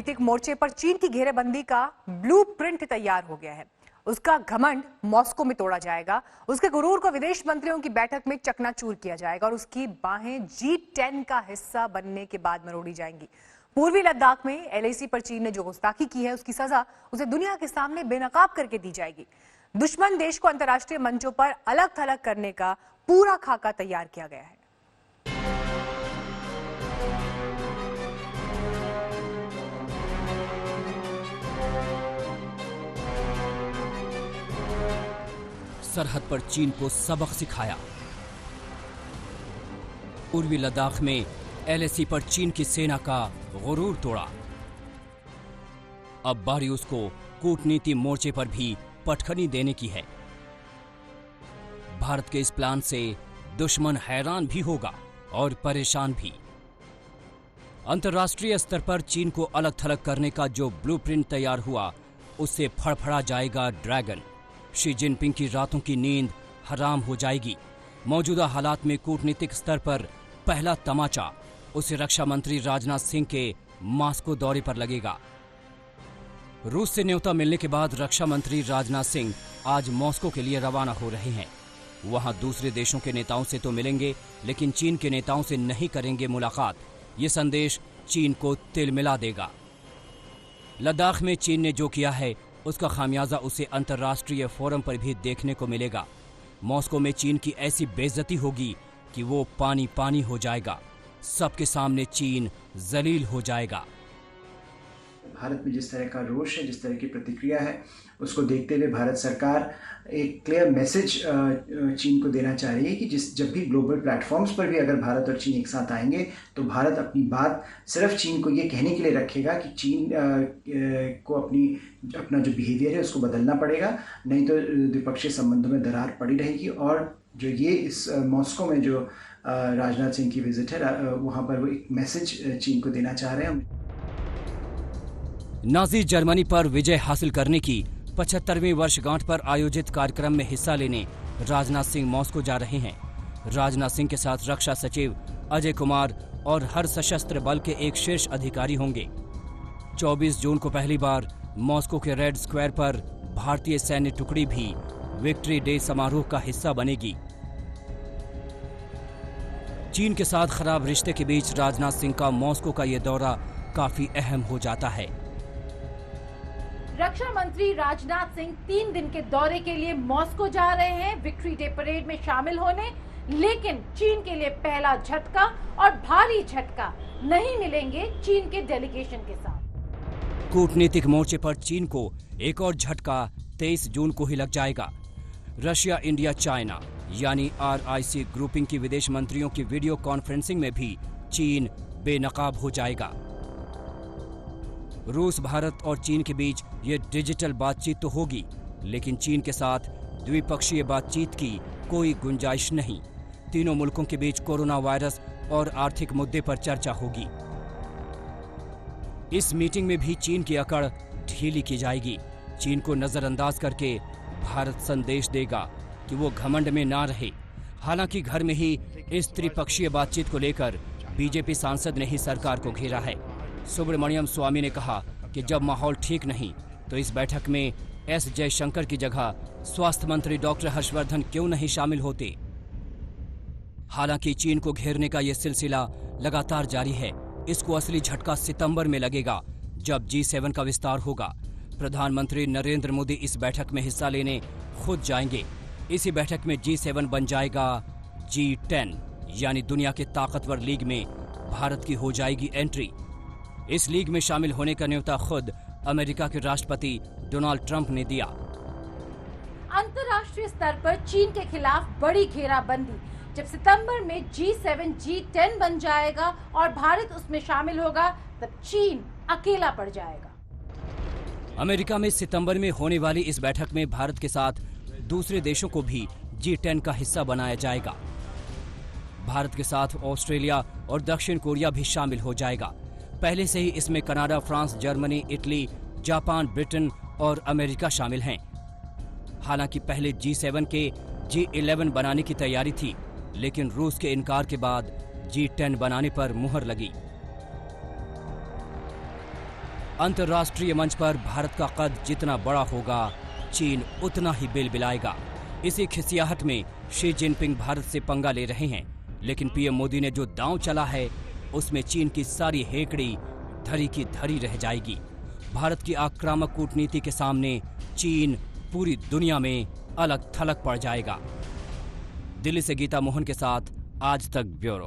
कूटनीतिक मोर्चे पर चीन की घेरेबंदी का ब्लूप्रिंट तैयार हो गया है। उसका घमंड मॉस्को में तोड़ा जाएगा, उसके गुरूर को विदेश मंत्रियों की बैठक में चकनाचूर किया जाएगा और उसकी बाहें G10 का हिस्सा बनने के बाद मरोड़ी जाएंगी। पूर्वी लद्दाख में LAC पर चीन ने जो गुस्ताखी की है, उसकी सजा उसे दुनिया के सामने बेनकाब करके दी जाएगी। दुश्मन देश को अंतर्राष्ट्रीय मंचों पर अलग थलग करने का पूरा खाका तैयार किया गया है। सरहद पर चीन को सबक सिखाया। पूर्वी लद्दाख में LAC पर चीन की सेना का गुरूर तोड़ा। अब बारी उसको कूटनीति मोर्चे पर भी पटखनी देने की है। भारत के इस प्लान से दुश्मन हैरान भी होगा और परेशान भी। अंतर्राष्ट्रीय स्तर पर चीन को अलग थलग करने का जो ब्लूप्रिंट तैयार हुआ, उससे फड़फड़ा जाएगा ड्रैगन। शी जिनपिंग की रातों की नींद हराम हो जाएगी। मौजूदा हालात में कूटनीतिक स्तर पर पहला तमाचा उसे रक्षा मंत्री राजनाथ सिंह के मॉस्को दौरे पर लगेगा। रूस से न्योता मिलने के बाद रक्षा मंत्री राजनाथ सिंह आज मॉस्को के लिए रवाना हो रहे हैं। वहां दूसरे देशों के नेताओं से तो मिलेंगे, लेकिन चीन के नेताओं से नहीं करेंगे मुलाकात। ये संदेश चीन को तिलमिला देगा। लद्दाख में चीन ने जो किया है, उसका खामियाजा उसे अंतर्राष्ट्रीय फोरम पर भी देखने को मिलेगा। मॉस्को में चीन की ऐसी बेइज्जती होगी कि वो पानी पानी हो जाएगा। सबके सामने चीन जलील हो जाएगा। भारत में जिस तरह का रोष है, जिस तरह की प्रतिक्रिया है, उसको देखते हुए भारत सरकार एक क्लियर मैसेज चीन को देना चाह रही है कि जब भी ग्लोबल प्लेटफॉर्म्स पर भी अगर भारत और चीन एक साथ आएंगे तो भारत अपनी बात सिर्फ चीन को ये कहने के लिए रखेगा कि चीन को अपना जो बिहेवियर है उसको बदलना पड़ेगा, नहीं तो द्विपक्षीय संबंधों में दरार पड़ी रहेगी। और जो ये इस मॉस्को में जो राजनाथ सिंह की विजिट है, वहाँ पर वो एक मैसेज चीन को देना चाह रहे हैं। नाजी जर्मनी पर विजय हासिल करने की 75वीं वर्षगांठ पर आयोजित कार्यक्रम में हिस्सा लेने राजनाथ सिंह मॉस्को जा रहे हैं। राजनाथ सिंह के साथ रक्षा सचिव अजय कुमार और हर सशस्त्र बल के एक शीर्ष अधिकारी होंगे। 24 जून को पहली बार मॉस्को के रेड स्क्वायर पर भारतीय सैन्य टुकड़ी भी विक्ट्री डे समारोह का हिस्सा बनेगी। चीन के साथ खराब रिश्ते के बीच राजनाथ सिंह का मॉस्को का यह दौरा काफी अहम हो जाता है। रक्षा मंत्री राजनाथ सिंह 3 दिन के दौरे के लिए मॉस्को जा रहे हैं, विक्ट्री डे परेड में शामिल होने। लेकिन चीन के लिए पहला झटका और भारी झटका नहीं मिलेंगे चीन के डेलीगेशन के साथ। कूटनीतिक मोर्चे पर चीन को एक और झटका 23 जून को ही लग जाएगा। रशिया, इंडिया, चाइना यानी RIC ग्रुपिंग की विदेश मंत्रियों की वीडियो कॉन्फ्रेंसिंग में भी चीन बेनकाब हो जाएगा। रूस, भारत और चीन के बीच ये डिजिटल बातचीत तो होगी, लेकिन चीन के साथ द्विपक्षीय बातचीत की कोई गुंजाइश नहीं। तीनों मुल्कों के बीच कोरोना वायरस और आर्थिक मुद्दे पर चर्चा होगी। इस मीटिंग में भी चीन की अकड़ ढीली की जाएगी। चीन को नजरअंदाज करके भारत संदेश देगा कि वो घमंड में ना रहे। हालांकि घर में ही इस त्रिपक्षीय बातचीत को लेकर बीजेपी सांसद ने ही सरकार को घेरा है। सुब्रमण्यम स्वामी ने कहा कि जब माहौल ठीक नहीं तो इस बैठक में S जयशंकर की जगह स्वास्थ्य मंत्री डॉक्टर हर्षवर्धन क्यों नहीं शामिल होते। हालांकि चीन को घेरने का यह सिलसिला लगातार जारी है। इसको असली झटका सितंबर में लगेगा, जब G7 का विस्तार होगा। प्रधानमंत्री नरेंद्र मोदी इस बैठक में हिस्सा लेने खुद जाएंगे। इसी बैठक में G7 बन जाएगा G10, यानी दुनिया के ताकतवर लीग में भारत की हो जाएगी एंट्री। इस लीग में शामिल होने का न्योता खुद अमेरिका के राष्ट्रपति डोनाल्ड ट्रंप ने दिया। अंतर्राष्ट्रीय स्तर पर चीन के खिलाफ बड़ी घेराबंदी। जब सितंबर में G7 G10 बन जाएगा और भारत उसमें शामिल होगा, तब चीन अकेला पड़ जाएगा। अमेरिका में सितंबर में होने वाली इस बैठक में भारत के साथ दूसरे देशों को भी G10 का हिस्सा बनाया जाएगा। भारत के साथ ऑस्ट्रेलिया और दक्षिण कोरिया भी शामिल हो जाएगा। पहले से ही इसमें Canada, France, Germany, Italy, Japan, Britain और अमेरिका शामिल हैं। हालांकि पहले G7 के G11 बनाने की तैयारी थी, लेकिन रूस के इनकार के बाद G10 बनाने पर मुहर लगी। अंतर्राष्ट्रीय मंच पर भारत का कद जितना बड़ा होगा, चीन उतना ही बिलबिलाएगा। इसी खिसियाहट में शी जिनपिंग भारत से पंगा ले रहे हैं, लेकिन पीएम मोदी ने जो दांव चला है उसमें चीन की सारी हेकड़ी धरी की धरी रह जाएगी। भारत की आक्रामक कूटनीति के सामने चीन पूरी दुनिया में अलग थलग पड़ जाएगा। दिल्ली से गीता मोहन के साथ आज तक ब्यूरो।